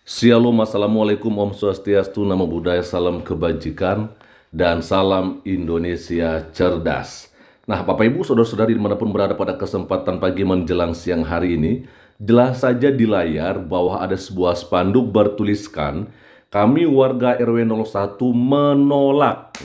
Shalom, Assalamualaikum, Om Swastiastu, Namo Buddhaya, salam kebajikan, dan salam Indonesia cerdas. Nah, Bapak Ibu, Saudara-saudari dimanapun berada pada kesempatan pagi menjelang siang hari ini, jelas saja di layar bahwa ada sebuah spanduk bertuliskan, kami warga RW 01 menolak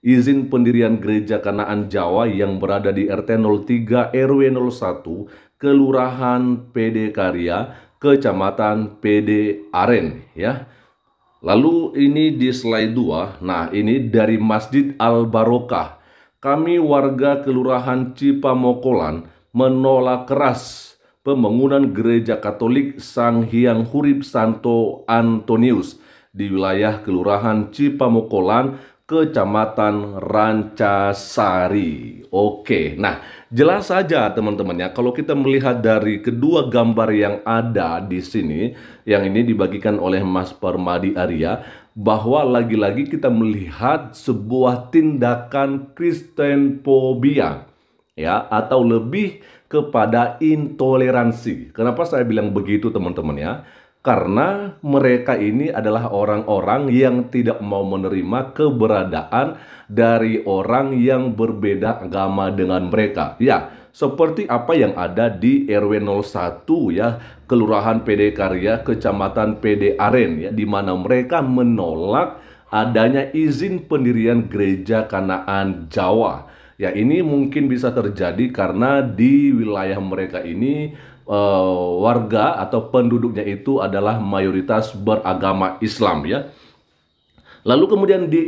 izin pendirian gereja Kanaan Jawa yang berada di RT 03 RW 01, Kelurahan PD Karya, Kecamatan PD Aren ya. Lalu ini di slide 2. Nah, ini dari Masjid Al Barokah. Kami warga Kelurahan Cipamokolan menolak keras pembangunan gereja Katolik Sang Hyang Hurib Santo Antonius di wilayah Kelurahan Cipamokolan, Kecamatan Rancasari. Oke, nah jelas saja teman-teman ya, kalau kita melihat dari kedua gambar yang ada di sini, yang ini dibagikan oleh Mas Permadi Arya, bahwa lagi-lagi kita melihat sebuah tindakan Kristenfobia ya, atau lebih kepada intoleransi. Kenapa saya bilang begitu teman-teman ya? Karena mereka ini adalah orang-orang yang tidak mau menerima keberadaan dari orang yang berbeda agama dengan mereka. Ya, seperti apa yang ada di RW 01 ya, Kelurahan PD Karya, Kecamatan PD Aren ya, di mana mereka menolak adanya izin pendirian gereja Kanaan Jawa. Ya, ini mungkin bisa terjadi karena di wilayah mereka ini warga atau penduduknya itu adalah mayoritas beragama Islam ya. Lalu kemudian di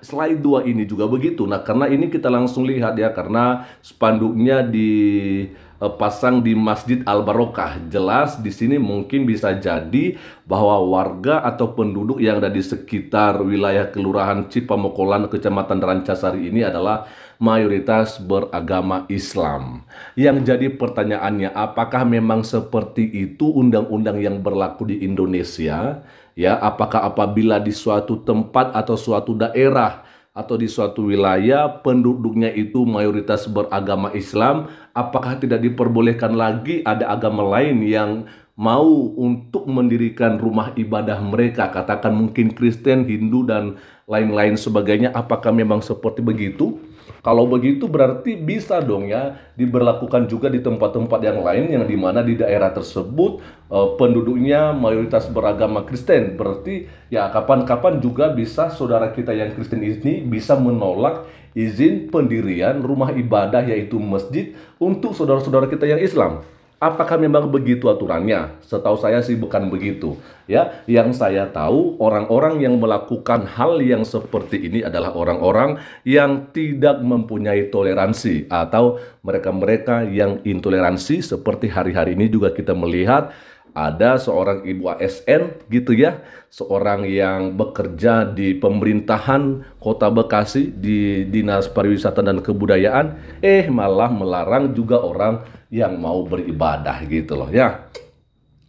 slide 2 ini juga begitu. Nah, karena ini kita langsung lihat ya, karena spanduknya dipasang di Masjid Al Barokah. Jelas di sini mungkin bisa jadi bahwa warga atau penduduk yang ada di sekitar wilayah Kelurahan Cipamokolan, Kecamatan Rancasari ini adalah mayoritas beragama Islam. Yang jadi pertanyaannya, apakah memang seperti itu undang-undang yang berlaku di Indonesia? Ya, apakah apabila di suatu tempat atau suatu daerah atau di suatu wilayah penduduknya itu mayoritas beragama Islam, apakah tidak diperbolehkan lagi ada agama lain yang mau untuk mendirikan rumah ibadah mereka, katakan mungkin Kristen, Hindu, dan lain-lain sebagainya? Apakah memang seperti begitu? Kalau begitu berarti bisa dong ya diberlakukan juga di tempat-tempat yang lain yang dimana di daerah tersebut penduduknya mayoritas beragama Kristen. Berarti ya kapan-kapan juga bisa saudara kita yang Kristen ini bisa menolak izin pendirian rumah ibadah yaitu masjid untuk saudara-saudara kita yang Islam. Apakah memang begitu aturannya? Setahu saya sih bukan begitu. Ya, yang saya tahu orang-orang yang melakukan hal yang seperti ini adalah orang-orang yang tidak mempunyai toleransi atau mereka-mereka yang intoleransi, seperti hari-hari ini juga kita melihat ada seorang ibu ASN gitu ya, seorang yang bekerja di pemerintahan Kota Bekasi di Dinas Pariwisata dan Kebudayaan, malah melarang juga orang yang mau beribadah gitu loh ya.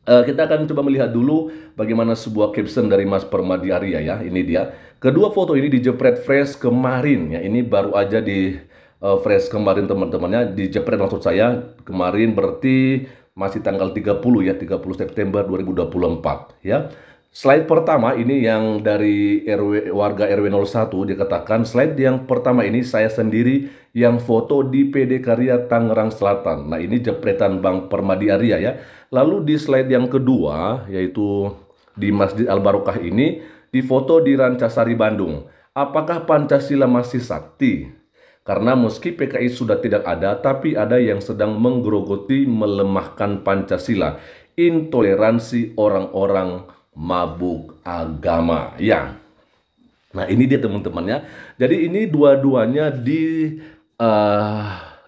Kita akan coba melihat dulu bagaimana sebuah caption dari Mas Permadi Arya ya. Ini dia. Kedua foto ini dijepret fresh kemarin ya. Ini baru aja di fresh kemarin teman-temannya, dijepret maksud saya kemarin, berarti masih tanggal 30 ya, 30 September 2024 ya. Slide pertama ini yang dari warga RW 01 dikatakan, slide yang pertama ini saya sendiri yang foto di PD Karya Tangerang Selatan. Nah, ini jepretan Bang Permadi Arya ya. Lalu di slide yang kedua yaitu di Masjid Al Barokah ini difoto di Rancasari Bandung. Apakah Pancasila masih sakti? Karena meski PKI sudah tidak ada, tapi ada yang sedang menggerogoti melemahkan Pancasila. Intoleransi orang-orang mabuk agama. Ya, nah ini dia teman-teman ya. Jadi ini dua-duanya di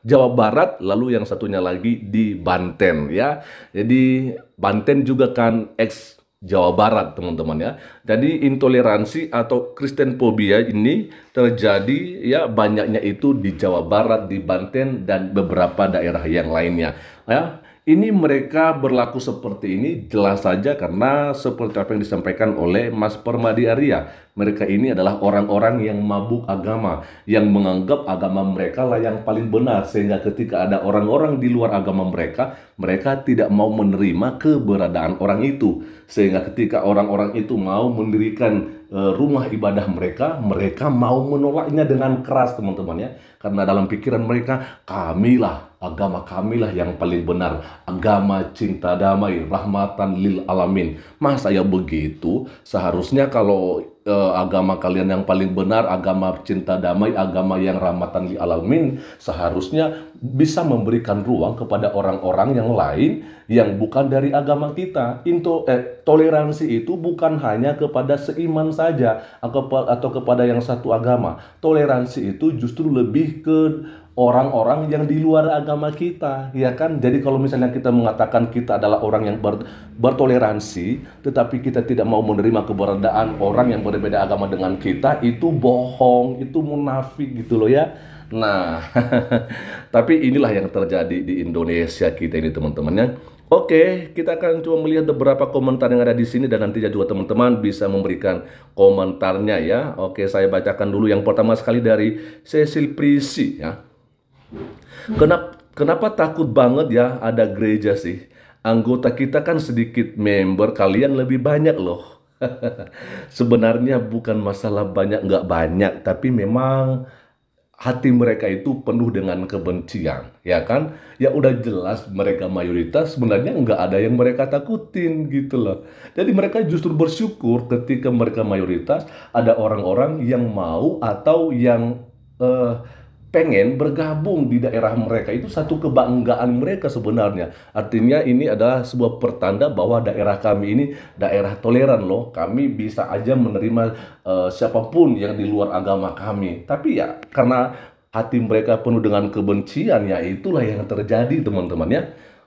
Jawa Barat, lalu yang satunya lagi di Banten ya. Jadi Banten juga kan ex Jawa Barat teman-teman ya. Jadi intoleransi atau Kristenfobia ini terjadi ya banyaknya itu di Jawa Barat, di Banten, dan beberapa daerah yang lainnya ya. Ini mereka berlaku seperti ini jelas saja karena seperti apa yang disampaikan oleh Mas Permadi Arya. Mereka ini adalah orang-orang yang mabuk agama, yang menganggap agama mereka lah yang paling benar. Sehingga ketika ada orang-orang di luar agama mereka, mereka tidak mau menerima keberadaan orang itu. Sehingga ketika orang-orang itu mau mendirikan rumah ibadah mereka, mereka mau menolaknya dengan keras, teman-teman ya. Karena dalam pikiran mereka, kamilah, agama kamilah yang paling benar. Agama cinta damai, rahmatan lil alamin. Masa ya begitu? Seharusnya kalau agama kalian yang paling benar, agama cinta damai, agama yang rahmatan lil alamin, seharusnya bisa memberikan ruang kepada orang-orang yang lain yang bukan dari agama kita. Toleransi itu bukan hanya kepada seiman saja atau kepada yang satu agama. Toleransi itu justru lebih ke orang-orang yang di luar agama kita, ya kan? Jadi kalau misalnya kita mengatakan kita adalah orang yang bertoleransi, tetapi kita tidak mau menerima keberadaan orang yang berbeda agama dengan kita, itu bohong, itu munafik gitu loh ya. Nah, tapi inilah yang terjadi di Indonesia kita ini teman-temannya. Oke, kita akan coba melihat beberapa komentar yang ada di sini dan nanti juga teman-teman bisa memberikan komentarnya ya. Oke, saya bacakan dulu yang pertama sekali dari Cecil Prisi ya. Kenapa takut banget ya ada gereja sih? Anggota kita kan sedikit, member kalian lebih banyak loh. Sebenarnya bukan masalah banyak nggak banyak, tapi memang hati mereka itu penuh dengan kebencian, ya kan? Ya udah jelas mereka mayoritas, sebenarnya nggak ada yang mereka takutin gitu loh. Jadi mereka justru bersyukur ketika mereka mayoritas, ada orang-orang yang mau atau yang pengen bergabung di daerah mereka. Itu satu kebanggaan mereka sebenarnya. Artinya ini adalah sebuah pertanda bahwa daerah kami ini daerah toleran loh. Kami bisa aja menerima siapapun yang di luar agama kami. Tapi ya karena hati mereka penuh dengan kebencian, ya itulah yang terjadi teman-teman ya.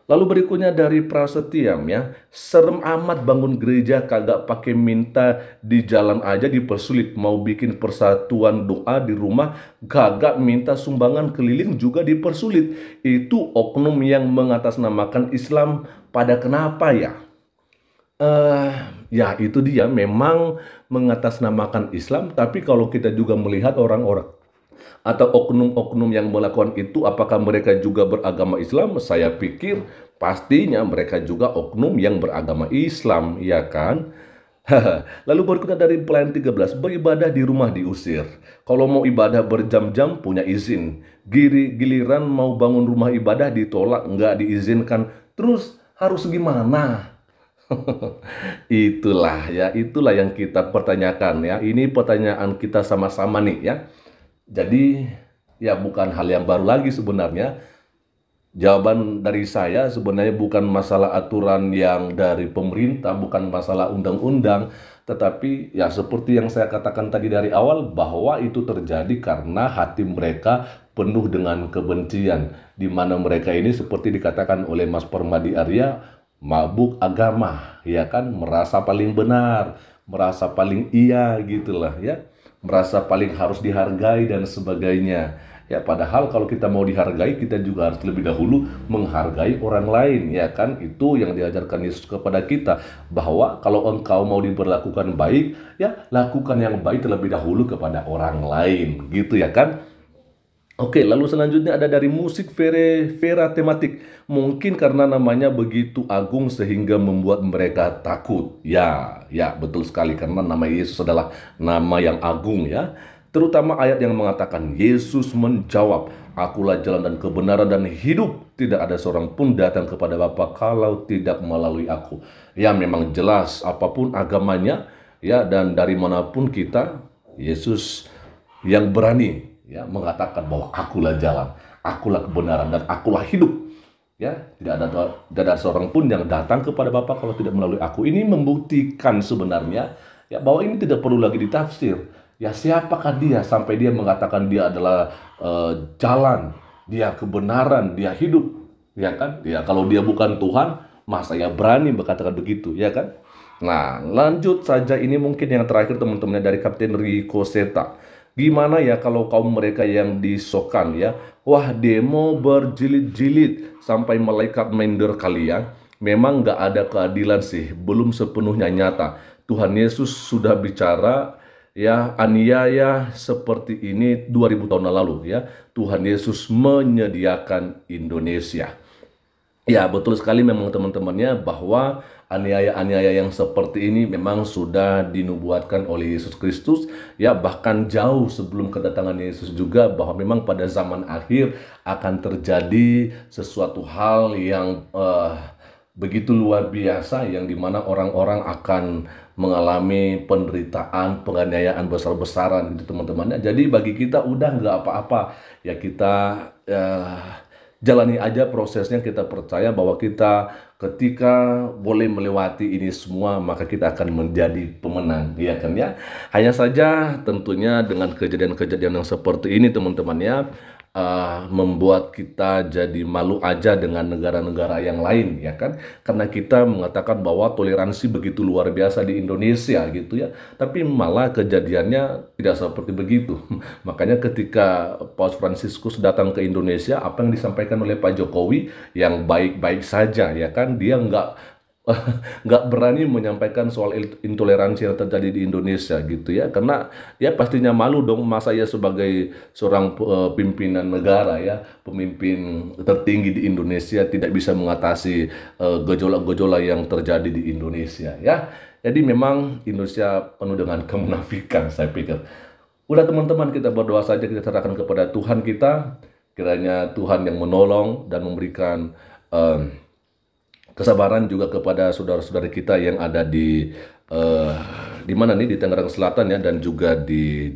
Lalu berikutnya dari Prasetyam ya, serem amat bangun gereja kagak pakai minta di jalan aja dipersulit, mau bikin persatuan doa di rumah kagak minta sumbangan keliling juga dipersulit. Itu oknum yang mengatasnamakan Islam pada kenapa ya? Ya itu dia memang mengatasnamakan Islam, tapi kalau kita juga melihat orang-orang atau oknum-oknum yang melakukan itu, apakah mereka juga beragama Islam? Saya pikir pastinya mereka juga oknum yang beragama Islam, ya kan? Lalu berikutnya dari pelayan 13, beribadah di rumah diusir. Kalau mau ibadah berjam-jam punya izin. Giliran mau bangun rumah ibadah ditolak, nggak diizinkan. Terus harus gimana? Itulah yang kita pertanyakan ya. Ini pertanyaan kita sama-sama nih ya. Jadi ya bukan hal yang baru lagi sebenarnya. Jawaban dari saya sebenarnya bukan masalah aturan yang dari pemerintah, bukan masalah undang-undang, tetapi ya seperti yang saya katakan tadi dari awal bahwa itu terjadi karena hati mereka penuh dengan kebencian, di mana mereka ini seperti dikatakan oleh Mas Permadi Arya, mabuk agama, ya kan, merasa paling benar, merasa paling iya gitulah ya, merasa paling harus dihargai dan sebagainya. Ya, padahal kalau kita mau dihargai, kita juga harus lebih dahulu menghargai orang lain, ya kan? Itu yang diajarkan Yesus kepada kita, bahwa kalau engkau mau diberlakukan baik, ya lakukan yang baik terlebih dahulu kepada orang lain, gitu ya kan? Oke, lalu selanjutnya ada dari musik Vera Tematik. Mungkin karena namanya begitu agung sehingga membuat mereka takut. Ya, betul sekali karena nama Yesus adalah nama yang agung ya. Terutama ayat yang mengatakan Yesus menjawab, "Akulah jalan dan kebenaran dan hidup. Tidak ada seorang pun datang kepada Bapa kalau tidak melalui aku." Ya, memang jelas apapun agamanya ya, dan dari manapun kita, Yesus yang berani ya mengatakan bahwa akulah jalan, akulah kebenaran, dan akulah hidup. Ya, tidak ada seorang pun yang datang kepada Bapa kalau tidak melalui aku. Ini membuktikan sebenarnya ya bahwa ini tidak perlu lagi ditafsir. Ya, siapakah dia sampai dia mengatakan dia adalah jalan, dia kebenaran, dia hidup, ya kan? Ya, kalau dia bukan Tuhan, masa ya berani berkatakan begitu, ya kan? Nah, lanjut saja, ini mungkin yang terakhir teman-teman dari Kapten Rico Seta. Gimana ya kalau kaum mereka yang disokan ya, Wah, demo berjilid-jilid sampai malaikat minder kalian. Memang nggak ada keadilan sih, belum sepenuhnya nyata. Tuhan Yesus sudah bicara ya, aniaya seperti ini 2000 tahun lalu ya. Tuhan Yesus menyediakan Indonesia. Ya, betul sekali memang teman-temannya bahwa aniaya-aniaya yang seperti ini memang sudah dinubuatkan oleh Yesus Kristus, ya bahkan jauh sebelum kedatangan Yesus juga, bahwa memang pada zaman akhir akan terjadi sesuatu hal yang begitu luar biasa, yang dimana orang-orang akan mengalami penderitaan, penganiayaan besar-besaran gitu teman-temannya. Jadi bagi kita udah nggak apa-apa ya, kita jalani aja prosesnya. Kita percaya bahwa kita ketika boleh melewati ini semua, maka kita akan menjadi pemenang, ya kan ya. Hanya saja tentunya dengan kejadian-kejadian yang seperti ini teman-teman ya, membuat kita jadi malu aja dengan negara-negara yang lain, ya kan, karena kita mengatakan bahwa toleransi begitu luar biasa di Indonesia gitu ya, tapi malah kejadiannya tidak seperti begitu. Makanya ketika Paus Fransiskus datang ke Indonesia, apa yang disampaikan oleh Pak Jokowi yang baik-baik saja, ya kan, dia nggak berani menyampaikan soal intoleransi yang terjadi di Indonesia gitu ya, karena ya pastinya malu dong, masa ya sebagai seorang pimpinan negara ya, pemimpin tertinggi di Indonesia tidak bisa mengatasi gejolak-gejolak yang terjadi di Indonesia ya. Jadi memang Indonesia penuh dengan kemunafikan, saya pikir. Udah teman-teman, kita berdoa saja, kita serahkan kepada Tuhan kita, kiranya Tuhan yang menolong dan memberikan kesabaran juga kepada saudara-saudara kita yang ada eh, di mana nih, di Tangerang Selatan ya, dan juga di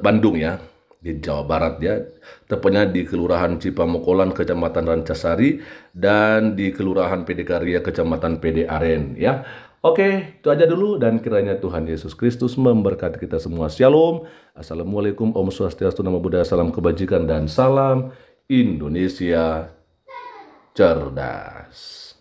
Bandung ya, di Jawa Barat ya, tepatnya di Kelurahan Cipamokolan, Kecamatan Rancasari, dan di Kelurahan PD Karya, Kecamatan PD Aren ya. Oke, itu aja dulu, dan kiranya Tuhan Yesus Kristus memberkati kita semua. Shalom, Assalamualaikum, Om Swastiastu, Namo Buddhaya, salam kebajikan, dan salam Indonesia cerdas.